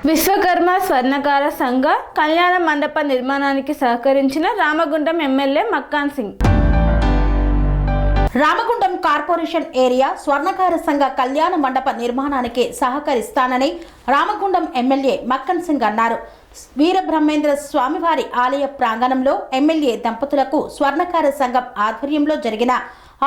విశ్వకర్మ స్వర్ణకార సంఘ కళ్యాణ మండప నిర్మాణానికి సహకరించిన Ramagundam MLA Makkan Singh. Ramagundam corporation area స్వర్ణకార సంఘ కళ్యాణ మండప నిర్మాణానికి సహకరిస్తానని రామగుండం ఎమ్మెల్యే మక్కన్ సింగ్ అన్నారు. వీరబ్రహ్మేంద్ర స్వామివారి ఆలయ ప్రాంగణంలో ఎమ్మెల్యే దంపతులకు స్వర్ణకార సంఘం ఆధ్వర్యంలో జరిగిన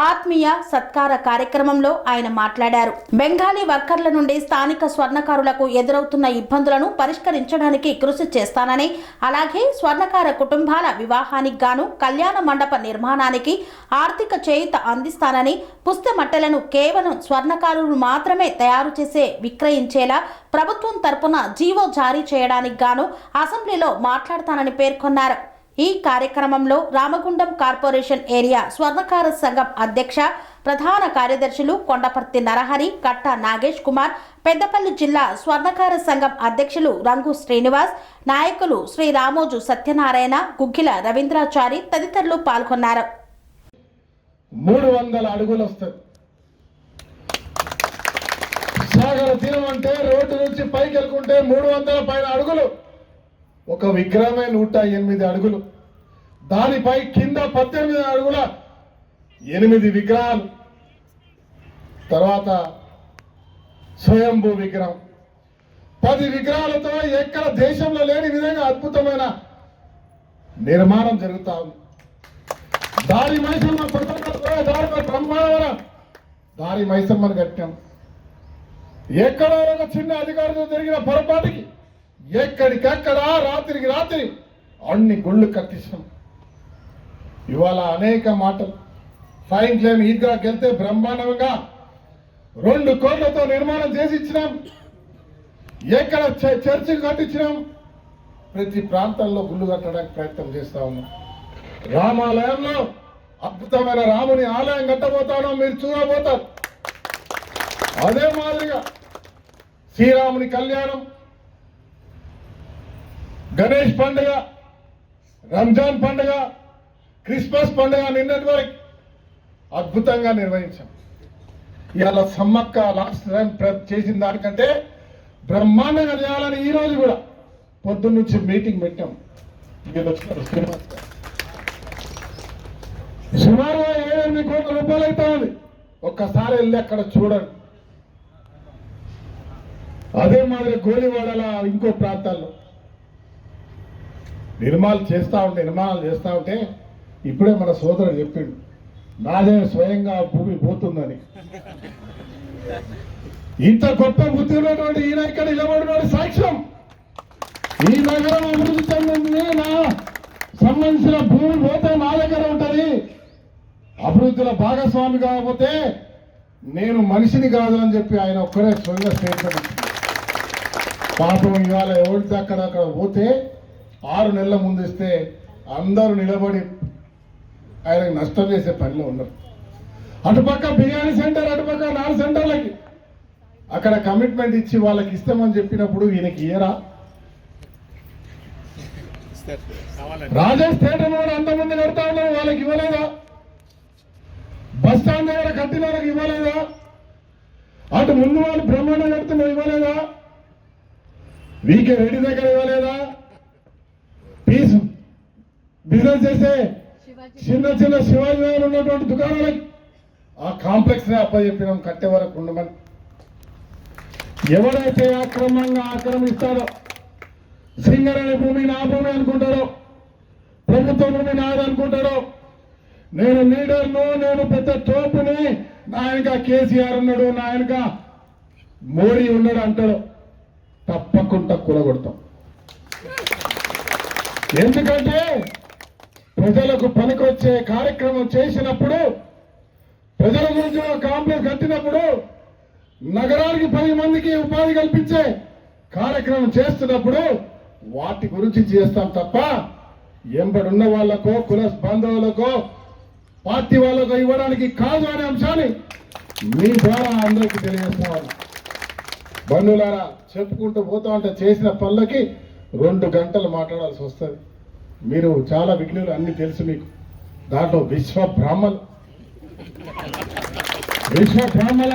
ఆత్మీయ సత్కార కార్యక్రమంలో ఆయన మాట్లాడారు. బెంగాలీ వర్కర్ల నుండి స్థానిక స్వర్ణకారులకు ఎదురవుతున్న ఇబ్బందులను పరిష్కరించడానికి కృషి చేస్తానని, అలాగే స్వర్ణకార కుటుంబాల వివాహానికి గాను కళ్యాణ మండప నిర్మాణానికి ఆర్థిక చేయూత అందిస్తానని, పుస్తమట్టలను కేవలం స్వర్ణకారులు మాత్రమే తయారు చేసే విక్రయించేలా ప్రభుత్వం తరపున జీవో జారీ చేయడానికి గాను అసెంబ్లీలో మాట్లాడతానని పేర్కొన్నారు. ఈ కార్యక్రమంలో రామగుండం కార్పొరేషన్ ఏరియా స్వర్ణకార సంఘం అధ్యక్ష, ప్రధాన కార్యదర్శులు కొండపర్తి నరహరి, కట్ట నాగేష్ కుమార్, పెద్దపల్లి జిల్లా స్వర్ణకార సంఘం అధ్యక్షులు రంగు శ్రీనివాస్, నాయకులు శ్రీ రామోజు సత్యనారాయణ, గుగ్గిల రవీంద్రాచారి తదితరులు పాల్గొన్నారు. 300 అడుగులు వస్తాయి. సాగర తీరం అంటే రోడ్డు నుంచి పైకి వెళ్ళుకుంటే 300 పైన అడుగులు. ఒక విగ్రహమే 108 అడుగులు. దానిపై కింద 18 అడుగుల 8 విగ్రహాలు. తర్వాత స్వయంభూ విగ్రహం 10 విగ్రహాలతో ఎక్కడ దేశంలో లేని విధంగా అద్భుతమైన నిర్మాణం జరుగుతా ఉంది. దారి మైసమ్మ దారిపై బ్రహ్మాండమైన దారి మైసమ్మను కట్టాం. ఎక్కడో ఒక చిన్న అధికారితో జరిగిన పొరపాటుకి ఎక్కడికక్కడ రాత్రికి రాత్రి అన్ని గుళ్ళు కట్టించాం. ఇవాళ అనేక మాటలు ఫైన్ క్లైమ్ ఈద్గాకి వెళ్తే బ్రహ్మాండంగా 2 కోట్లతో నిర్మాణం చేసి ఇచ్చినాం. ఎక్కడ చర్చి కట్టించినాం. ప్రతి ప్రాంతాల్లో గుళ్ళు కట్టడానికి ప్రయత్నం చేస్తా ఉన్నాం. రామాలయంలో అద్భుతమైన రాముని ఆలయం కట్టబోతానో మీరు చూడబోతారు. అదే మాదిరిగా శ్రీరాముని కళ్యాణం, గణేష్ పండుగ, రంజాన్ పండుగ, క్రిస్మస్ పండుగ నిన్నటి వరకు అద్భుతంగా నిర్వహించాం. ఇవాళ సమ్మక్క లాస్ట్ టైం చేసిన దానికంటే బ్రహ్మాండంగా చేయాలని ఈ రోజు కూడా పొద్దున్న నుంచి మీటింగ్ పెట్టాం. సుమారుగా 7-8 కోట్ల రూపాయలు అవుతా ఉంది. ఒక్కసారి వెళ్ళి అక్కడ చూడండి. అదే మాదిరి గోలివాడల ఇంకో ప్రాంతాల్లో నిర్మాణాలు చేస్తా ఉంటే ఇప్పుడే మన సోదరుడు చెప్పిండు, నాదే స్వయంగా భూమి పోతుందని. ఇంత గొప్ప బుద్ధి ఉన్నటువంటి ఈయన ఇక్కడ నిలబడిన సాక్ష్యం. ఈ నగరం అభివృద్ధి చెందింది, నా సంబంధించిన భూమి పోతే నా దగ్గర ఉంటుంది. అభివృద్ధిలో భాగస్వామి కాకపోతే నేను మనిషిని కాదు అని చెప్పి ఆయన ఒక్కరే స్వయంగా స్టేట్మెంట్ ఇచ్చింది. పాపం ఇవాళ ఎవరితో అక్కడ పోతే 6 నెలల ముందు ఇస్తే అందరూ నిలబడి ఆయనకు నష్టం చేసే పనిలో ఉన్నారు. అటుపక్క బిర్యానీ సెంటర్, అటుపక్క 4 సెంటర్లకి అక్కడ కమిట్మెంట్ ఇచ్చి వాళ్ళకి ఇస్తామని చెప్పినప్పుడు ఈయనకి ఇయ్యరా? రాజేష్ థియేటర్ కూడా అంతమంది కడతా ఉన్నారు, వాళ్ళకి ఇవ్వలేదా? బస్ స్టాండ్ దగ్గర కట్టిన వాళ్ళకి ఇవ్వలేదా? అటు ముందు వాళ్ళు బ్రహ్మాండం కడుతున్నారు, ఇవ్వలేదా? వీకే రెడ్డి దగ్గర ఇవ్వలేదా? పీస్ బిజినెస్ చేసే చిన్న శివాజీ నగర్ ఉన్నటువంటి దుకాణాలకి ఆ కాంప్లెక్స్ నే అప్పచెప్పినాం కట్టే వరకు ఉండమని. ఎవరైతే అక్రమంగా ఆక్రమిస్తారో, సింగరేణి భూమి నా భూమి అనుకుంటారో, ప్రభుత్వ భూమి నాది అనుకుంటారో, నేను లీడర్ను, నేను పెద్ద తోపుని, నా వెనక కేసీఆర్ ఉన్నాడు, నా వెనక మోడీ ఉన్నాడు అంటాడు, తప్పకుండా కూలగొడతాం. ఎందుకంటే ప్రజలకు పనికొచ్చే కార్యక్రమం చేసినప్పుడు, ప్రజల గురించి కాంప్లెక్స్ కట్టినప్పుడు, నగరానికి 10 మందికి ఉపాధి కల్పించే కార్యక్రమం చేస్తున్నప్పుడు వాటి గురించి చేస్తాం తప్ప ఎంబడున్న వాళ్లకో, కుల బాంధవులకో, పార్టీ వాళ్ళకో ఇవ్వడానికి కాదు అనే అంశాన్ని మీ ద్వారా అందరికీ తెలియజేస్తామని. బంధువులారా, చెప్పుకుంటూ పోతా ఉంటే చేసిన పనులకి 2 గంటలు మాట్లాడాల్సి వస్తుంది. మీరు చాలా విఘ్నులు, అన్ని తెలుసు మీకు. దాంట్లో విశ్వ బ్రాహ్మణులు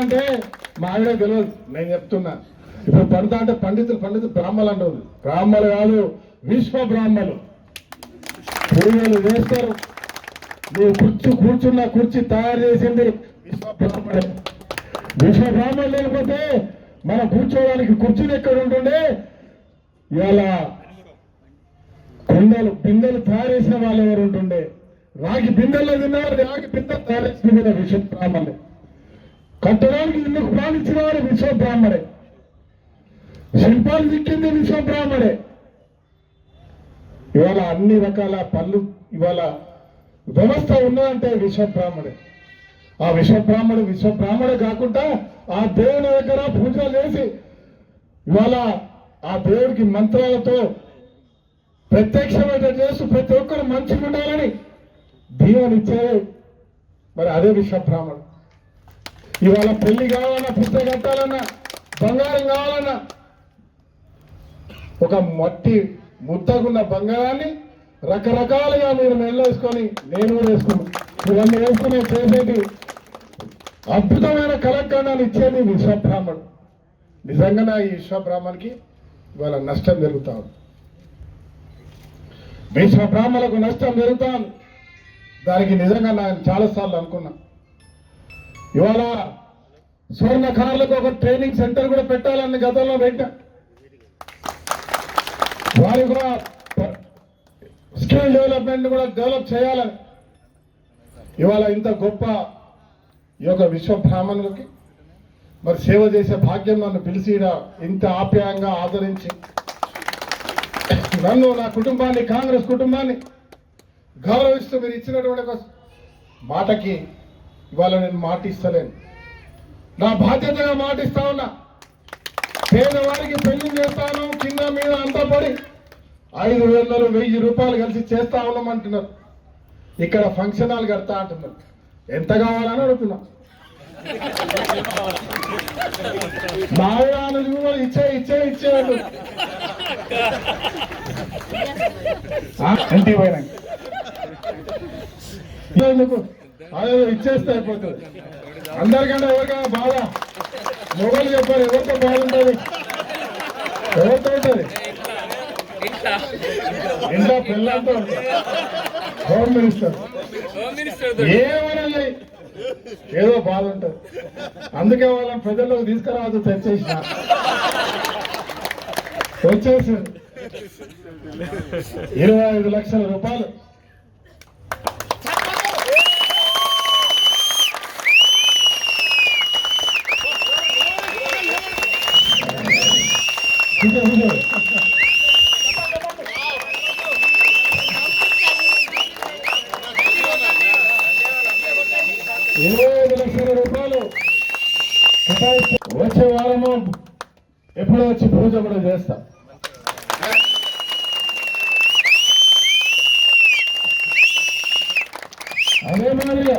అంటే మా ఆవిడ తెలియదు, నేను చెప్తున్నా. ఇప్పుడు పండిత అంటే పండితులు బ్రాహ్మలు అంటారు. బ్రాహ్మలు కాదు, విశ్వ బ్రాహ్మలు. పూజలు చేస్తారు. నువ్వు కూర్చున్న కుర్చీ తయారు చేసింది విశ్వ బ్రాహ్మణే. విశ్వ బ్రాహ్మణులు లేకపోతే మనం కూర్చోవడానికి కుర్చీలు ఎక్కడ ఉంటుండే? ఇవాళ బిందెలు తయారు చేసిన వాళ్ళు ఎవరు ఉంటుండే? రాగి బిందెల్లో తిన్నారు. రాగి బిందెలు తయారు చేసిన విశ్వ బ్రాహ్మణే. కట్టడానికి ఇందుకు ప్రాణించిన వారు విశ్వ బ్రాహ్మణే. శిల్పాలు దిక్కింది విశ్వ బ్రాహ్మణే. ఇవాళ అన్ని రకాల పనులు ఇవాళ వ్యవస్థ ఉన్నదంటే విశ్వ బ్రాహ్మణే. ఆ విశ్వ బ్రాహ్మణే కాకుండా ఆ దేవుని దగ్గర పూజలు చేసి ఇవాళ ఆ దేవుడికి మంత్రాలతో ప్రత్యక్షమైన చేస్తూ ప్రతి ఒక్కరు మంచిగా ఉండాలని దీవెనిచ్చేది మరి అదే విశ్వ బ్రాహ్మణుడు. ఇవాళ పెళ్లి కావాలన్నా, పుస్తకం కట్టాలన్నా, బంగారం కావాలన్నా ఒక మట్టి ముద్దకున్న బంగారాన్ని రకరకాలుగా మీరు మెళ్ళేసుకొని నేను కూడా వేసుకున్నాను. ఇవన్నీ వేసుకునే చేసేది అద్భుతమైన కళాఖండాన్ని ఇచ్చేది విశ్వబ్రాహ్మణుడు. నిజంగా ఈ విశ్వబ్రాహ్మణునికి ఇవాళ నష్టం జరుగుతా ఉంది. విశ్వబ్రాహ్మణులకు నష్టం జరుగుతా ఉంది. దానికి నిజంగా నేను చాలాసార్లు అనుకున్నా. ఇవాళ స్వర్ణకారులకు ఒక ట్రైనింగ్ సెంటర్ కూడా పెట్టాలని గతంలో పెట్టా. వారికి కూడా స్కిల్ డెవలప్మెంట్ కూడా డెవలప్ చేయాలని. ఇవాళ ఇంత గొప్ప ఈ యొక్క విశ్వ బ్రాహ్మణులకి మరి సేవ చేసే భాగ్యం నన్ను పిలిచి ఇంత ఆప్యాయంగా ఆదరించి నన్ను, నా కుటుంబాన్ని, కాంగ్రెస్ కుటుంబాన్ని గౌరవిస్తూ మీరు ఇచ్చినటువంటి ఒక మాటకి ఇవాళ నేను మాటిస్తలేను. నా బాధ్యతగా మాటిస్తా ఉన్నా. పేదవాడికి పెళ్లి చేస్తాను, కింద మీద అంతా పడి 5,000 1,000 రూపాయలు కలిసి చేస్తా ఉన్నామంటున్నారు. ఇక్కడ ఫంక్షన్ హాల్ కడతా అంటున్నారు. ఎంత కావాలని అడుగుతున్నా. మాయాలు కూడా ఇచ్చేయండి. ఇంటికి పోయినాక ఎందుకు అదే ఇచ్చేస్తే అయిపోతుంది. అందరికంటే ఎవరికైనా బాధ మొగలు చెప్పారు. ఎవరితో బాధ ఉంటుంది? ఎవరితో ఉంటుంది? ఇంట్లో పిల్లలతో ఉంటుంది. హోమ్ మినిస్టర్ ఏమనాలి, ఏదో బాధ ఉంటుంది. అందుకే వాళ్ళని ప్రజల్లోకి తీసుకురావద్దు తెచ్చేసిన వచ్చేసి 25 లక్షల రూపాయలు వచ్చే వారము ఎప్పుడో వచ్చి పూజ కూడా చేస్తాం. అదే మాదిరిగా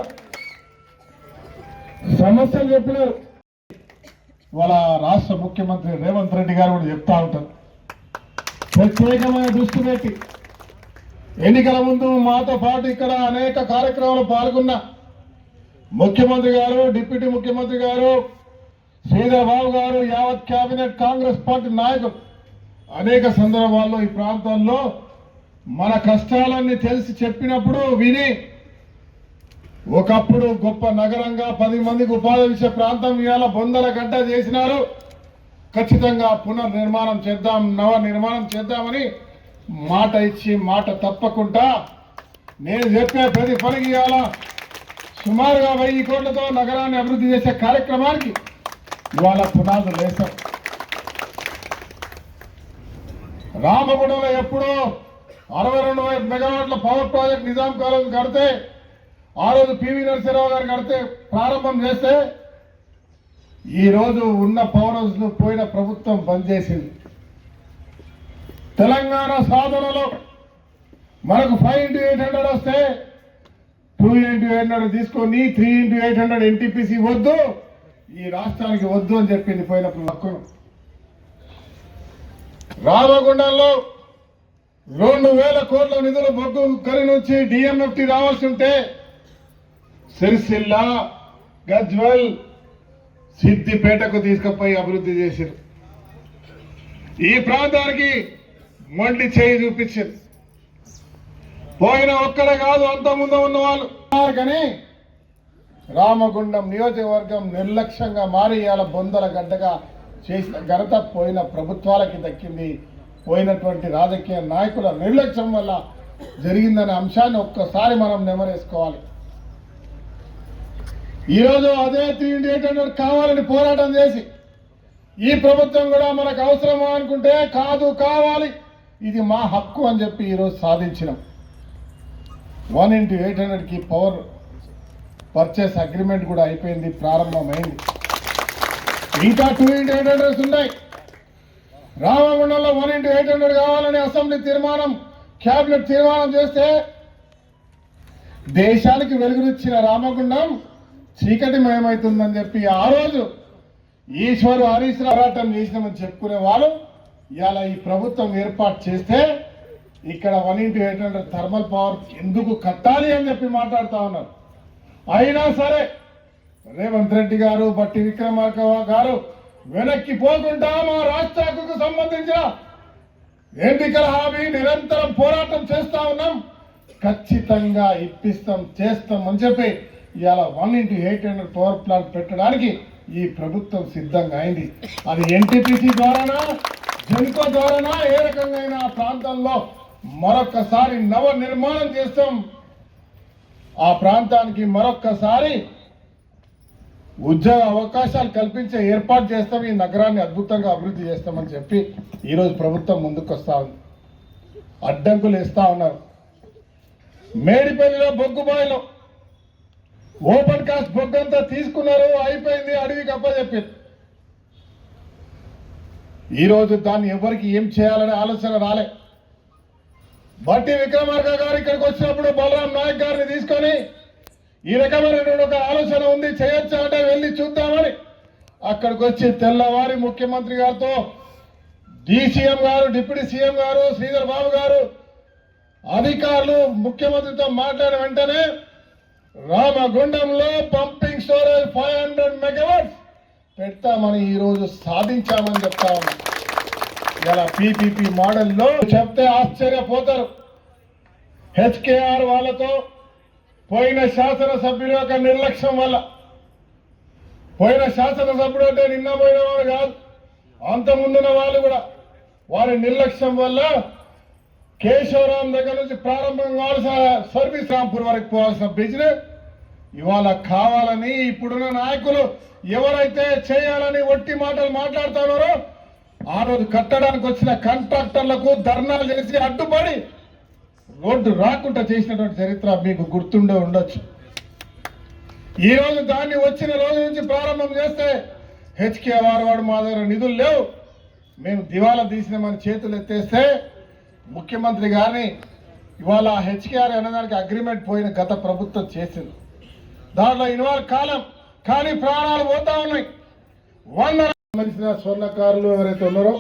సమస్యలు చెప్పినారు. వాళ్ళ రాష్ట్ర ముఖ్యమంత్రి రేవంత్ రెడ్డి గారు కూడా చెప్తా ఉంటారు. ప్రత్యేకమైన దృష్టి పెట్టి ఎన్నికల ముందు మాతో పాటు ఇక్కడ అనేక కార్యక్రమాలు పాల్గొన్న ముఖ్యమంత్రి గారు, డిప్యూటీ ముఖ్యమంత్రి గారు, శ్రీధర్ బాబు గారు, యావత్ కేబినెట్ కాంగ్రెస్ పార్టీ నాయకులు అనేక సందర్భాల్లో ఈ ప్రాంతాల్లో మన కష్టాలన్నీ తెలిసి చెప్పినప్పుడు విని ఒకప్పుడు గొప్ప నగరంగా 10 మందికి ఉపాధి ఇచ్చే ప్రాంతం ఇవాళ బొందల గడ్డ చేసినారు. ఖచ్చితంగా పునర్నిర్మాణం చేద్దాం, నవ నిర్మాణం చేద్దామని మాట ఇచ్చి మాట తప్పకుండా నేను చెప్పే ప్రతి పనికి ఇవాళ సుమారుగా 1000 కోట్లతో నగరాన్ని అభివృద్ధి చేసే కార్యక్రమానికి ఇవాళ పునాదులు వేశాం. రామగుడంలో ఎప్పుడో 62 మెగావాట్ల పవర్ ప్రాజెక్ట్ నిజాం కాలేజ్ కడితే ఆ రోజు పివి నరసింహరావు గారు కడితే ప్రారంభం చేస్తే ఈ రోజు ఉన్న పవర్ హౌస్ ను పోయిన ప్రభుత్వం బంద్ చేసింది. తెలంగాణ సాధనలో మనకు 5x800 వస్తే 2x800 తీసుకొని 3x800 ఎన్టీపీసీ వద్దు, ఈ రాష్ట్రానికి వద్దు అని చెప్పింది పోయిన ప్రభుత్వం. రామగుండంలో 2,000 కోట్ల నిధులు బొగ్గు గని నుంచి డిఎంఎఫ్టీ రావాల్సి ఉంటే సిరిసిల్ల, గజ్వల్, సిద్దిపేటకు తీసుకుపోయి అభివృద్ధి చేశారు. ఈ ప్రాంతానికి మొండి చేయి చూపించింది. పోయిన ఒక్కడే కాదు, అంత ముందు ఉన్న వాళ్ళు కానీ రామగుండం నియోజకవర్గం నిర్లక్ష్యంగా మారి ఇవాళ బొందల గడ్డగా చేసిన ఘనత పోయిన ప్రభుత్వాలకి దక్కింది. పోయినటువంటి రాజకీయ నాయకుల నిర్లక్ష్యం వల్ల జరిగిందనే అంశాన్ని ఒక్కసారి మనం నెమరేసుకోవాలి. ఈరోజు అదే 3 కావాలని పోరాటం చేసి ఈ ప్రభుత్వం కూడా మనకు అవసరమా అనుకుంటే కాదు, కావాలి, ఇది మా హక్కు అని చెప్పి ఈరోజు సాధించినాం. 1x800కి పవర్ పర్చేస్ అగ్రిమెంట్ కూడా అయిపోయింది, ప్రారంభమైంది. ఇంకా 2x800 ఉన్నాయి. రామగుండంలో 1x800 కావాలని అసెంబ్లీ తీర్మానం, క్యాబినెట్ తీర్మానం చేస్తే దేశానికి వెలుగునిచ్చిన రామగుండం చీకటిమయమవుతుందని చెప్పి ఆ రోజు ఈశ్వరు హరీష్ పోరాటం చేసినామని చెప్పుకునే వాళ్ళు ఇవాళ ఈ ప్రభుత్వం ఏర్పాటు చేస్తే ఇక్కడ 1x800 థర్మల్ పవర్ ఎందుకు కట్టాలి అని చెప్పి మాట్లాడుతూ ఉన్నారు. అయినా సరే రేవంత్ రెడ్డి గారు, బట్టి విక్రమార్క గారు వెనక్కి పోకుండా మా రాష్ట్ర హక్కుకు సంబంధించిన ఎన్నికల హామీ నిరంతరం పోరాటం చేస్తా ఉన్నాం, ఖచ్చితంగా ఇప్పిస్తాం, చేస్తాం అని చెప్పి ఇవాళ 1x800 పవర్ ప్లాంట్ పెట్టడానికి ఈ ప్రభుత్వం సిద్ధంగా అయింది. అది ఎన్టీపీసీ ద్వారానా, జెన్కో ద్వారానా, ఏ రకంగా ఆ ప్రాంతంలో మరొక్కసారి నవ నిర్మాణం చేస్తాం. ఆ ప్రాంతానికి మరొక్కసారి ఉద్యోగ అవకాశాలు కల్పించే ఏర్పాటు చేస్తాం, ఈ నగరాన్ని అద్భుతంగా అభివృద్ధి చేస్తామని చెప్పి ఈరోజు ప్రభుత్వం ముందుకు వస్తా ఉంది. అడ్డంకులు ఇస్తా ఉన్నారు. మేడిపల్లిలో బొగ్గుబాయిలో ఓపెన్ కాస్ట్ బొగ్గంతా తీసుకున్నారు, అయిపోయింది, అడవికి అప్పచెప్పారు. ఈరోజు దాన్ని ఎవరికి ఏం చేయాలనే ఆలోచన రాలే. బట్టి విక్రమార్క గారు ఇక్కడికి వచ్చినప్పుడు బలరాం నాయక్ గారిని తీసుకొని ఈ రకమైన ఒక ఆలోచన ఉంది, చేయొచ్చా అంటే వెళ్ళి చూద్దామని అక్కడికి వచ్చి తెల్లవారి ముఖ్యమంత్రి గారితో, డిసిఎం గారు, డిప్యూటీ సీఎం గారు, శ్రీధర్ బాబు గారు, అధికారులు ముఖ్యమంత్రితో మాట్లాడిన వెంటనే రామగుండంలో పంపింగ్ స్టోరేజ్ 500 మెగావాట్స్ పెడతామని ఈరోజు సాధించామని చెప్తా ఉన్నాం. ఇలా పీపీపీ మోడల్లో చెప్తే ఆశ్చర్యపోతారు. హెచ్కేఆర్ వాళ్ళతో పోయిన శాసనసభ్యుల యొక్క నిర్లక్ష్యం వల్ల, పోయిన శాసనసభ్యుడు అంటే నిన్న పోయిన వాడు కాదు, అంత ముందున్న వాళ్ళు కూడా వారి నిర్లక్ష్యం వల్ల కేశవరాం దగ్గర నుంచి ప్రారంభం కావాల్సిన సర్వీస్ రాంపూర్ వరకు పోవాల్సిన బిజినెస్ ఇవాళ కావాలని ఇప్పుడున్న నాయకులు ఎవరైతే చేయాలని ఒట్టి మాటలు మాట్లాడుతున్నారో ఆ రోజు కట్టడానికి వచ్చిన కాంట్రాక్టర్లకు ధర్నాలు చేసి అడ్డుపడి రోడ్డు రాకుండా చేసినటువంటి చరిత్ర మీకు గుర్తుండే ఉండొచ్చు. ఈ రోజు దాన్ని వచ్చిన రోజు నుంచి ప్రారంభం చేస్తే హెచ్కేఆర్ వాడు మా దగ్గర నిధులు లేవు, మేము దివాలా తీసినామని చేతులు ఎత్తేస్తే ముఖ్యమంత్రి గారిని ఇవాళ హెచ్కేఆర్ అనేదానికి అగ్రిమెంట్ పోయిన గత ప్రభుత్వం చేసింది. దాంట్లో ఇన్వాల్వ్ కాలం కానీ ప్రాణాలు పోతా ఉన్నాయి. 100 సంబంధించిన స్వర్ణకారులు ఎవరైతే ఉన్నారో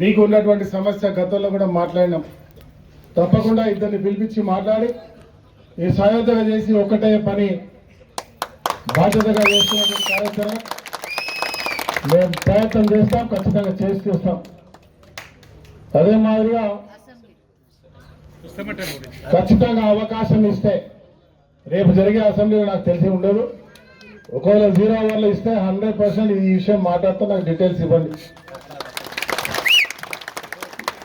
మీకు ఉన్నటువంటి సమస్య గతంలో కూడా మాట్లాడినాం. తప్పకుండా ఇద్దరిని పిలిపించి మాట్లాడి ఈ సయోధ్యగా చేసి ఒకటే పని బాధ్యతగా చేస్తున్నటువంటి కార్యాచరణ మేము ప్రయత్నం చేస్తాం, ఖచ్చితంగా చేసి చూస్తాం. అదే మాదిరిగా ఖచ్చితంగా అవకాశం ఇస్తే రేపు జరిగే అసెంబ్లీలో నాకు తెలిసి ఉండదు. ఒకవేళ 0 అవర్లో ఇస్తే 100% ఈ విషయం మాట్లాడుతూ నాకు డీటెయిల్స్ ఇవ్వండి.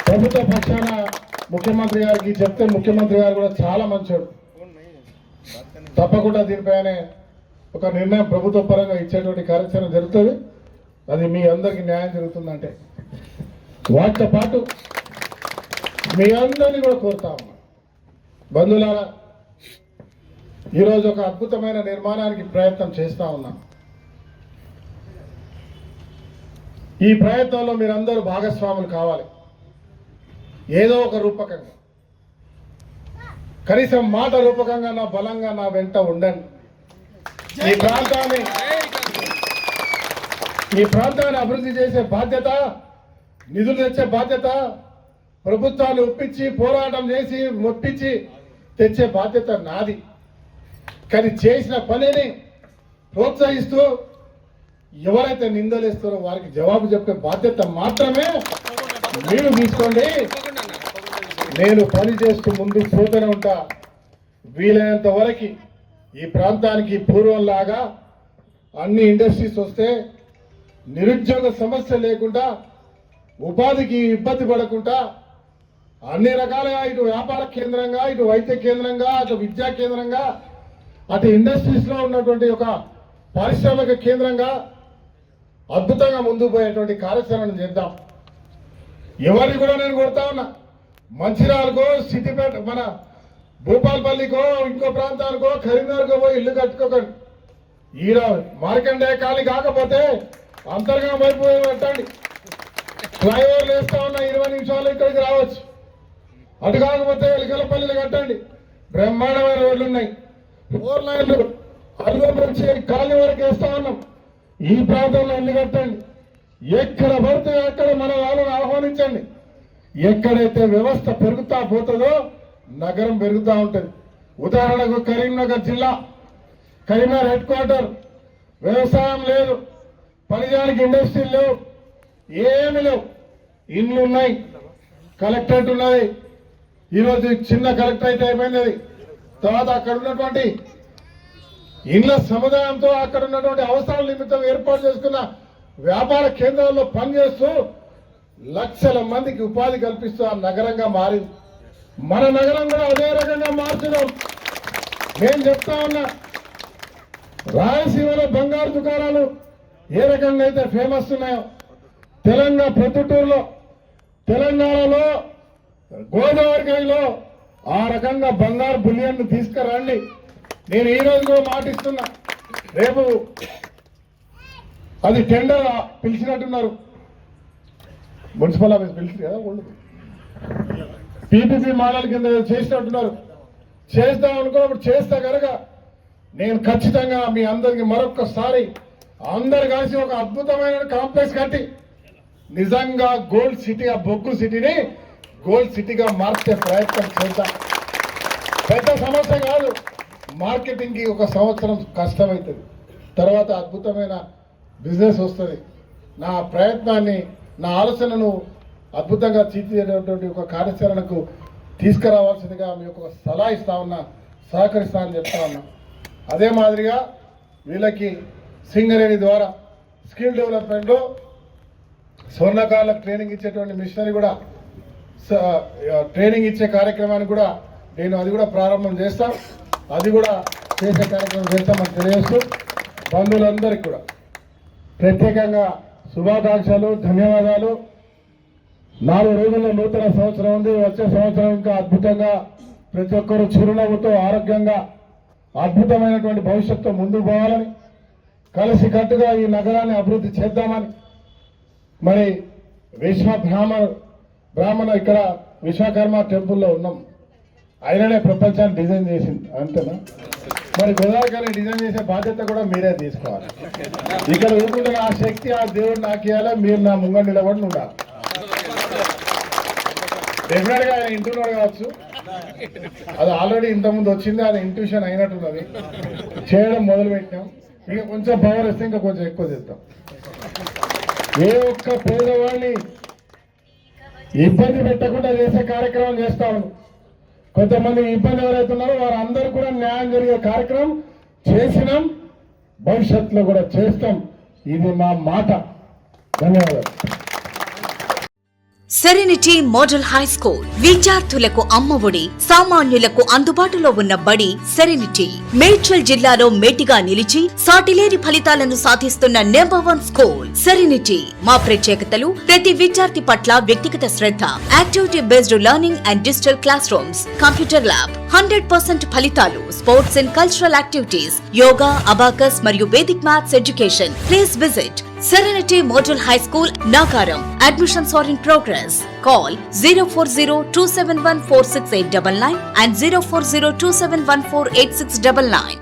ప్రభుత్వ పక్షాన ముఖ్యమంత్రి గారికి చెప్తే ముఖ్యమంత్రి గారు కూడా చాలా మంచోడు, తప్పకుండా దీనిపైనే ఒక నిర్ణయం ప్రభుత్వ పరంగా ఇచ్చేటువంటి కార్యాచరణ జరుగుతుంది. అది మీ అందరికీ న్యాయం జరుగుతుందంటే వాటితో పాటు మీ అందరినీ కూడా కోరుతా ఉన్నా, బంధువులారా, ఈరోజు ఒక అద్భుతమైన నిర్మాణానికి ప్రయత్నం చేస్తా ఉన్నాం. ఈ ప్రయత్నంలో మీరందరూ భాగస్వాములు కావాలి. ఏదో ఒక రూపకంగా, కనీసం మాట రూపకంగా నా బలంగా నా వెంట ఉండండి. ఈ ప్రాంతాన్ని అభివృద్ధి చేసే బాధ్యత, నిధులు తెచ్చే బాధ్యత, ప్రభుత్వాలు ఒప్పించి పోరాటం చేసి ఒప్పించి తెచ్చే బాధ్యత నాది. కానీ చేసిన పనిని ప్రోత్సహిస్తూ ఎవరైతే నిందలేస్తారో వారికి జవాబు చెప్పే బాధ్యత మాత్రమే మీరు తీసుకోండి. నేను పని చేస్తూ ముందుకు పోతూనే ఉంటా. వీలైనంత వరకు ఈ ప్రాంతానికి పూర్వంలాగా అన్ని ఇండస్ట్రీస్ వస్తే నిరుద్యోగ సమస్య లేకుండా, ఉపాధికి ఇబ్బంది పడకుండా అన్ని రకాలుగా ఇటు వ్యాపార కేంద్రంగా, ఇటు వైద్య కేంద్రంగా, అటు విద్యా కేంద్రంగా, అటు ఇండస్ట్రీస్లో ఉన్నటువంటి ఒక పారిశ్రామిక కేంద్రంగా అద్భుతంగా ముందుకు పోయేటువంటి కార్యాచరణ చేద్దాం. ఎవరిని కూడా నేను కొడతా ఉన్నా. మంచిర్యాలకో, సిద్దిపేట, మన భూపాలపల్లికో, ఇంకో ప్రాంతానికో, కరీంనగర్కో పోయి ఇల్లు కట్టుకోకండి. ఈడ మార్కండేయ ఖాళీ కాకపోతే అంతర్గం వైపు పెట్టండి. ఫ్లైఓవర్లు వేస్తా ఉన్న 20 నిమిషాలు ఇక్కడికి రావచ్చు. అటు కాకపోతే ఎలికలపల్లిలో కట్టండి. బ్రహ్మాండమైన రోడ్లు ఉన్నాయి. 4 లైన్లు అల్లం నుంచి కాలనీ వరకు వేస్తా ఉన్నాం. ఈ ప్రాంతంలో ఇల్లు కట్టండి. ఎక్కడ పడితే అక్కడ మన వాళ్ళని ఆహ్వానించండి. ఎక్కడైతే వ్యవస్థ పెరుగుతా పోతుందో నగరం పెరుగుతూ ఉంటుంది. ఉదాహరణకు కరీంనగర్ జిల్లా, కరీంనగర్ హెడ్ క్వార్టర్, వ్యవసాయం లేదు, పనిచేయడానికి ఇండస్ట్రీలు లేవు, ఏమి లేవు. ఇండ్లు ఉన్నాయి, కలెక్టరేట్ ఉన్నది. ఈరోజు చిన్న కలెక్టరేట్ అయిపోయింది. తర్వాత అక్కడ ఉన్నటువంటి ఇండ్ల సముదాయంతో అక్కడ ఉన్నటువంటి అవసరాల నిమిత్తం ఏర్పాటు చేసుకున్న వ్యాపార కేంద్రాల్లో పనిచేస్తూ లక్షల మందికి ఉపాధి కల్పిస్తూ ఆ నగరంగా మారింది. మన నగరం కూడా అదే రకంగా మార్చడం. నేను చెప్తా ఉన్నా, రాయలసీమలో బంగారు దుకాణాలు ఏ రకంగా అయితే ఫేమస్ ఉన్నాయో, ప్రొద్దుటూరులో, తెలంగాణలో, గోదావరిలో ఆ రకంగా బంగారు బులియన్ను తీసుకురండి. నేను ఈ రోజు కూడా మాటిస్తున్నా. రేపు అది టెండర్ పిలిచినట్టున్నారు, మున్సిపల్ ఆఫీస్ పిలిచి కదా, ఉండదు, పీపీపీ మోడల్ కింద చేసినట్టున్నారు. చేస్తాం అనుకున్నప్పుడు చేస్తా కనుక నేను ఖచ్చితంగా మీ అందరికి మరొక్కసారి అందరు కలిసి ఒక అద్భుతమైన కాంప్లెక్స్ కట్టి నిజంగా గోల్డ్ సిటీగా, బొగ్గు సిటీని గోల్డ్ సిటీగా మార్చే ప్రయత్నం చేద్దాం. పెద్ద సమస్య కాదు. మార్కెటింగ్కి 1 సంవత్సరం కష్టమవుతుంది, తర్వాత అద్భుతమైన బిజినెస్ వస్తుంది. నా ప్రయత్నాన్ని, నా ఆలోచనను అద్భుతంగా తీర్చిదిద్దేటువంటి ఒక కార్యాచరణకు తీసుకురావాల్సిందిగా మీ యొక్క సలహా ఇస్తా ఉన్నా, సహకరిస్తానని చెప్తా ఉన్నా. అదే మాదిరిగా వీళ్ళకి సింగరేణి ద్వారా స్కిల్ డెవలప్మెంట్లో స్వర్ణకారులకు ట్రైనింగ్ ఇచ్చేటువంటి మిషనరీ కూడా ట్రైనింగ్ ఇచ్చే కార్యక్రమాన్ని కూడా అది కూడా ప్రారంభం చేస్తాం. అది కూడా చేసే కార్యక్రమం చేస్తామని తెలియజేస్తూ బంధువులందరికీ కూడా ప్రత్యేకంగా శుభాకాంక్షలు, ధన్యవాదాలు. 4 రోజుల్లో నూతన సంవత్సరం ఉంది. వచ్చే సంవత్సరం ఇంకా అద్భుతంగా ప్రతి ఒక్కరూ చిరునవ్వుతో, ఆరోగ్యంగా, అద్భుతమైనటువంటి భవిష్యత్తు ముందుకు పోవాలని, కలిసి కట్టుగా ఈ నగరాన్ని అభివృద్ధి చేద్దామని, మరి బ్రాహ్మణ ఇక్కడ విశ్వకర్మ టెంపుల్లో ఉన్నాం. ఆయననే ప్రపంచాన్ని డిజైన్ చేసింది, అంతేనా? మరి గోదావరిని డిజైన్ చేసే బాధ్యత కూడా మీరే తీసుకోవాలి. ఇక్కడ ఊరుకుంటే ఆ శక్తి ఆ దేవుడు నాకు ఇవ్వాలి, మీరు నా ముంగ నిలబడి ఉండాలి. డెఫినెట్గా ఆయన ఇంటున్నాడు కావచ్చు, అది ఆల్రెడీ ఇంతకుముందు వచ్చింది, అది ఇంట్యూషన్ అయినట్టున్నది. చేయడం మొదలుపెట్టాం. ఇంకా కొంచెం పవర్ ఇస్తే ఇంకా కొంచెం ఎక్కువ చేస్తాం. ఏ ఒక్క పేదవాడిని ఇబ్బంది పెట్టకుండా చేసే కార్యక్రమం చేస్తాము. కొంతమంది ఇబ్బంది ఎవరైతున్నారో వారందరూ కూడా న్యాయం జరిగే కార్యక్రమం చేసినాం, భవిష్యత్తులో కూడా చేస్తాం. ఇది మా మాట. ధన్యవాదాలు. సెరెనిటీ మోడల్ హై స్కూల్ విద్యార్థులకు అమ్మఒడి, సామాన్యులకు అందుబాటులో ఉన్న బడి సెరెనిటీ. మేడ్చల్ జిల్లాలో మేటిగా నిలిచి సాటిలేని ఫలితాలను సాధిస్తున్న #1 స్కూల్ సెరెనిటీ. మా ప్రత్యేకతలు: ప్రతి విద్యార్థి పట్ల వ్యక్తిగత శ్రద్ధ, activity based learning and digital classrooms, computer lab, 100% ఫలితాలు, sports and cultural activities, yoga, abacus మరియు Vedic maths education. Please visit Serenity Model High School, Nagaram. Admissions are in progress. Call 040-271-46899 and 040-271-48699.